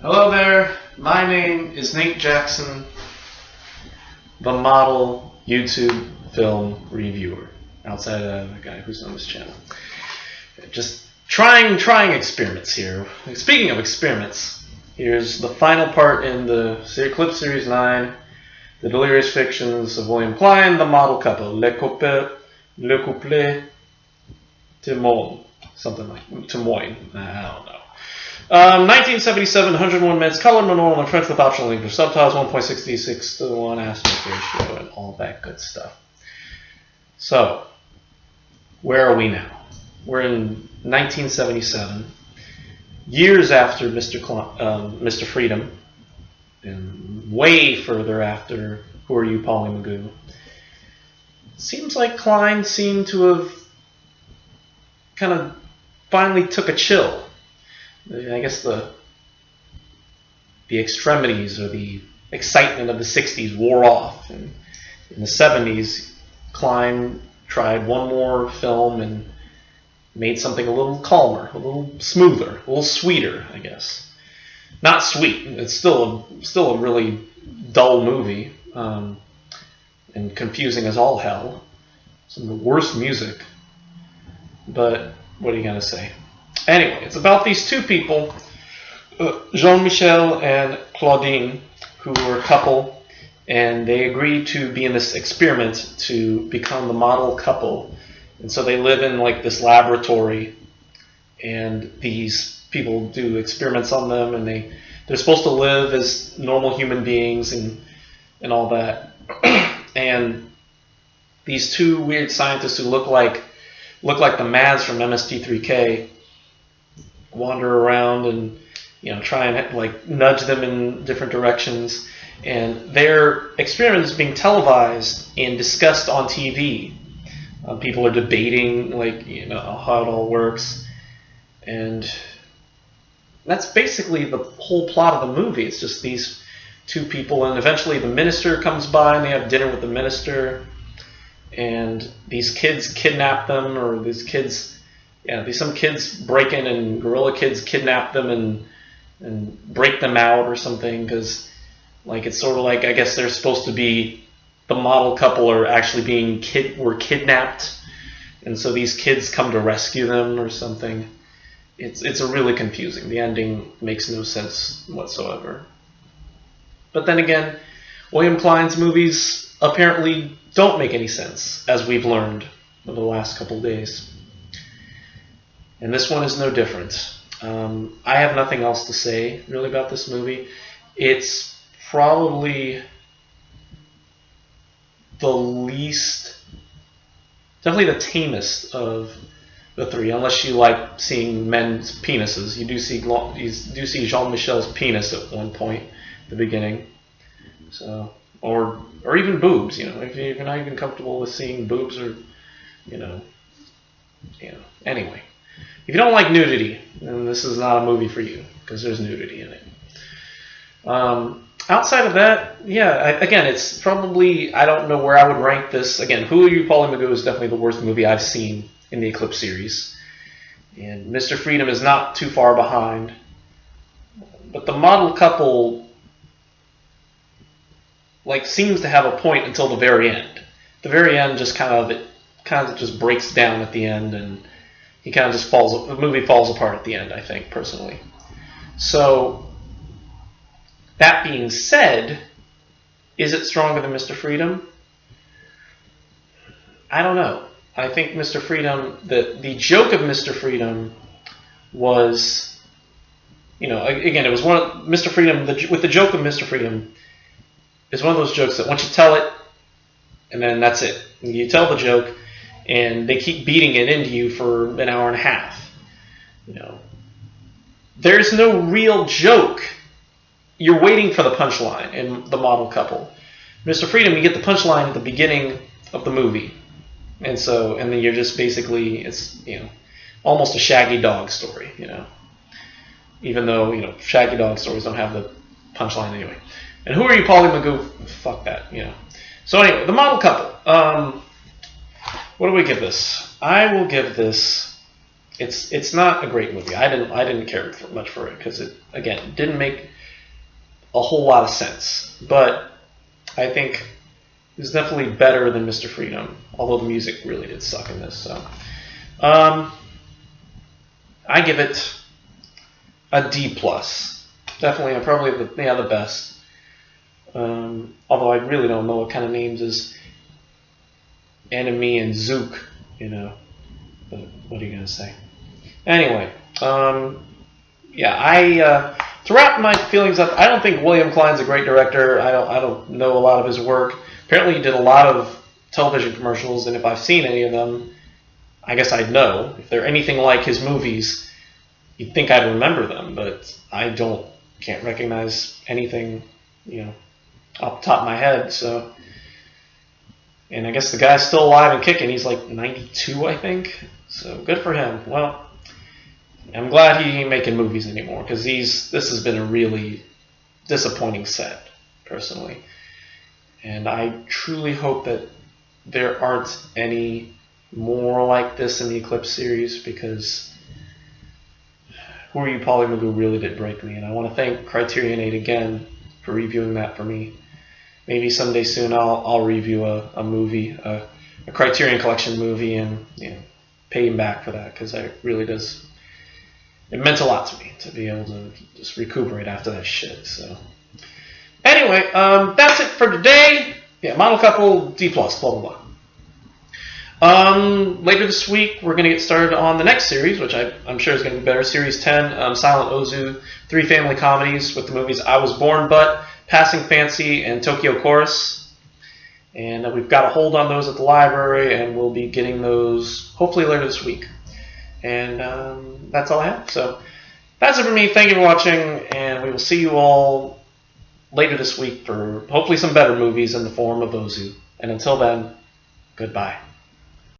Hello there, my name is Nate Jackson, the model YouTube film reviewer, outside of the guy who's on this channel. Just trying experiments here. Speaking of experiments, here's the final part in the Eclipse Series 9, The Delirious Fictions of William Klein, the model couple, Le Couple Témoin, something like Témoin, I don't know. 1977, 101 minutes, color normal in French with optional English subtitles, 1.66 to 1 aspect ratio, and all that good stuff. So, where are we now? We're in 1977, years after Mr. Freedom, and way further after Who Are You, Polly Magoo. Seems like Klein seemed to have kind of finally took a chill. I guess the extremities or the excitement of the 60s wore off. And in the 70s, Klein tried one more film and made something a little calmer, a little smoother, a little sweeter, I guess. Not sweet. It's still a really dull movie, and confusing as all hell. Some of the worst music. But what are you going to say? Anyway, it's about these two people, Jean-Michel and Claudine, who were a couple, and they agreed to be in this experiment to become the model couple. And so they live in like this laboratory, and these people do experiments on them, and they're supposed to live as normal human beings and all that. And these two weird scientists who look like the Mads from MST3K wander around and try and like nudge them in different directions, and their experiment is being televised and discussed on TV. People are debating how it all works, and that's basically the whole plot of the movie. It's just these two people, and eventually the minister comes by and they have dinner with the minister, and these kids kidnap them, or some kids break in, and gorilla kids kidnap them and break them out or something, because it's sort of like, I guess they're supposed to be the model couple are actually were kidnapped, and so these kids come to rescue them or something. It's a really confusing. The ending makes no sense whatsoever. But then again, William Klein's movies apparently don't make any sense, as we've learned over the last couple of days. And this one is no different. I have nothing else to say really about this movie. It's probably definitely the tamest of the three, unless you like seeing men's penises. You do see Jean-Michel's penis at one point at the beginning. So, or even boobs, if you're not even comfortable with seeing boobs, or anyway. If you don't like nudity, then this is not a movie for you, because there's nudity in it. Outside of that, again, it's probably, I don't know where I would rank this. Again, Who Are You, Polly Magoo is definitely the worst movie I've seen in the Eclipse series. And Mr. Freedom is not too far behind. But the model couple seems to have a point until the very end. The very end just kind of just breaks down at the end, and he kind of just the movie falls apart at the end, I think, personally. So, that being said, is it stronger than Mr. Freedom? I don't know. I think Mr. Freedom, the joke of Mr. Freedom was, again, it was one of Mr. Freedom, with the joke of Mr. Freedom, is one of those jokes that once you tell it, and then that's it. You tell the joke, and they keep beating it into you for an hour and a half. There's no real joke. You're waiting for the punchline in the model couple. Mr. Freedom, you get the punchline at the beginning of the movie. And then you're just basically, it's, almost a Shaggy Dog story, Even though, Shaggy Dog stories don't have the punchline anyway. And Who Are You, Polly Magoo? Fuck that, So anyway, the model couple. What do we give this? I will give this it's not a great movie. I didn't care much for it because it, again, didn't make a whole lot of sense. But I think it was definitely better than Mr. Freedom, although the music really did suck in this. So I give it a D+. Definitely, probably the best. Although I really don't know what kind of names is Enemy and Zook, you know. But what are you gonna say? Anyway, yeah, to wrap my feelings up, I don't think William Klein's a great director. I don't know a lot of his work. Apparently, he did a lot of television commercials, and if I've seen any of them, I guess I'd know. If they're anything like his movies, you'd think I'd remember them, but I can't recognize anything, you know, off the top of my head. So, and I guess the guy's still alive and kicking. He's like 92, I think. So good for him. Well, I'm glad he ain't making movies anymore, because this has been a really disappointing set, personally. And I truly hope that there aren't any more like this in the Eclipse series, because Who Are You, Polly Magoo really did break me. And I want to thank Criterion 8 again for reviewing that for me. Maybe someday soon I'll review a movie, a Criterion Collection movie, and pay him back for that, because it really does. It meant a lot to me to be able to just recuperate after that shit. So anyway, that's it for today. Yeah, Model Couple D+, blah blah blah. Later this week, we're going to get started on the next series, which I'm sure is going to be better. Series 10, Silent Ozu, 3 family comedies with the movies I Was Born But, Passing Fancy, and Tokyo Chorus. And we've got a hold on those at the library, and we'll be getting those hopefully later this week. And that's all I have. So that's it for me. Thank you for watching, and we will see you all later this week for hopefully some better movies in the form of Ozu. And until then, goodbye.